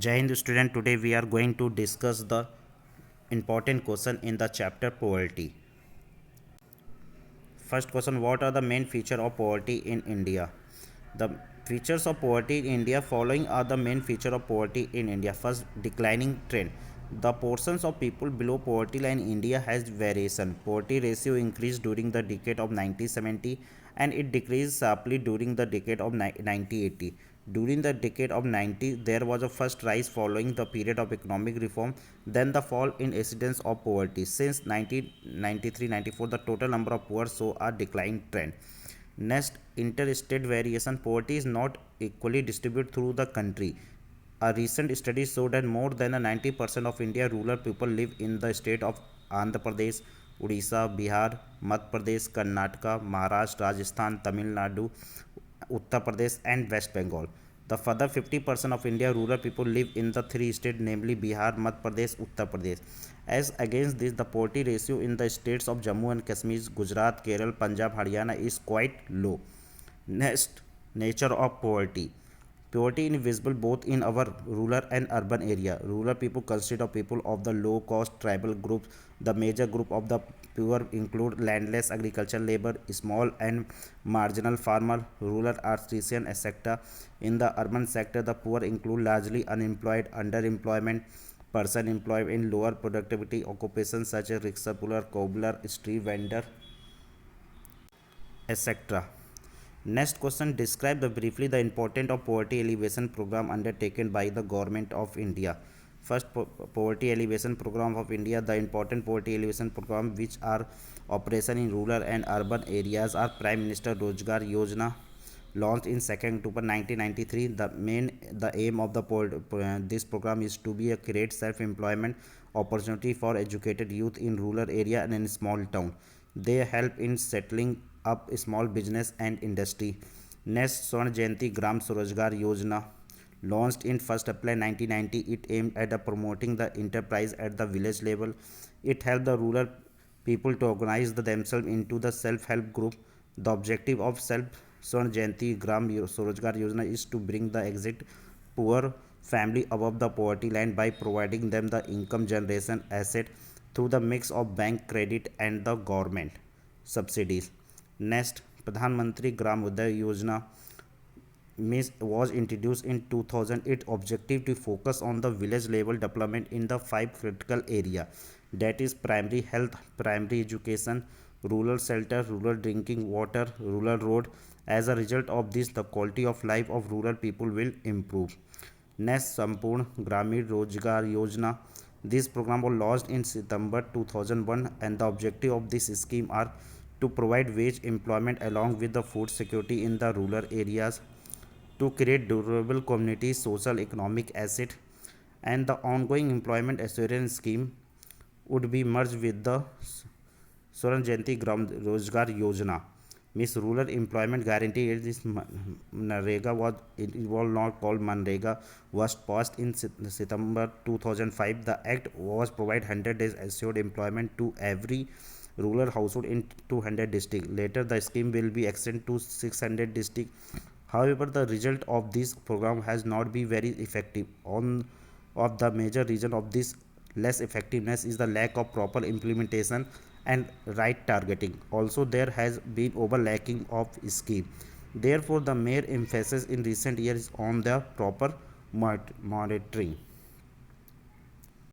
Jai Hind student, today we are going to discuss the important question in the chapter poverty. First question, what are the main feature of poverty in India? The features of poverty in India following are the main feature of poverty in India. First, declining trend. The portions of people below poverty line in India has variation. Poverty ratio increased during the decade of 1970 and it decreased sharply during the decade of 1980. During the decade of 90, there was a first rise following the period of economic reform, then the fall in incidence of poverty. Since 1993-94, the total number of poor saw a decline trend. Next, interstate variation. Poverty is not equally distributed through the country. A recent study showed that more than 90% of India rural people live in the state of Andhra Pradesh, Odisha, Bihar, Madhya Pradesh, Karnataka, Maharashtra, Rajasthan, Tamil Nadu, Uttar Pradesh, and West Bengal. The further 50% of India rural people live in the three states, namely Bihar, Madhya Pradesh, Uttar Pradesh. As against this, the poverty ratio in the states of Jammu and Kashmir, Gujarat, Kerala, Punjab, Haryana is quite low. Next, nature of poverty. Poverty is visible both in our rural and urban area. Rural people consist of people of the low-cost tribal groups. The major group of the poor include landless agricultural labor, small and marginal farmer, rural artisan, etc. In the urban sector, the poor include largely unemployed, underemployment, person employed in lower productivity occupations such as rickshaw puller, cobbler, street vendor, etc. Next question, describe briefly the importance of poverty alleviation program undertaken by the government of India. First, poverty alleviation program of India. The important poverty alleviation program which are operation in rural and urban areas are Prime Minister Rozgar Yojana, launched in 2nd October 1993. The aim of this program is to be a create self-employment opportunity for educated youth in rural area and in small town. They help in settling up small business and industry. Next, Swarna Jayanti Gram Swarojgar Yojana, launched in 1st April 1990. It aimed at promoting the enterprise at the village level. It helped the rural people to organize themselves into the self-help group. The objective of Swarna Jayanti Gram Swarojgar Yojana is to bring the exact poor family above the poverty line by providing them the income generation asset through the mix of bank credit and the government subsidies. Next, Pradhan Mantri Gram Uday Yojana was introduced in 2000. Its objective to focus on the village level development in the five critical area, that is primary health, primary education, rural shelter, rural drinking water, rural road. As a result of this, the quality of life of rural people will improve. Next, Sampurna Gramin Rozgar Yojana. This program was launched in September 2001 and the objective of this scheme are to provide wage employment along with the food security in the rural areas, to create durable community social economic asset, and the ongoing employment assurance scheme would be merged with the Swarna Jayanti Gram Rozgar Yojana. Miss Rural Employment Guarantee. This Manrega was not called Manrega, was passed in September 2005. The act was provide 100 days assured employment to every rural household in 200 districts. Later, the scheme will be extended to 600 districts. However, the result of this program has not been very effective. One of the major reason of this less effectiveness is the lack of proper implementation and right targeting. Also, there has been overlacking of scheme. Therefore, the main emphasis in recent years is on the proper monitoring.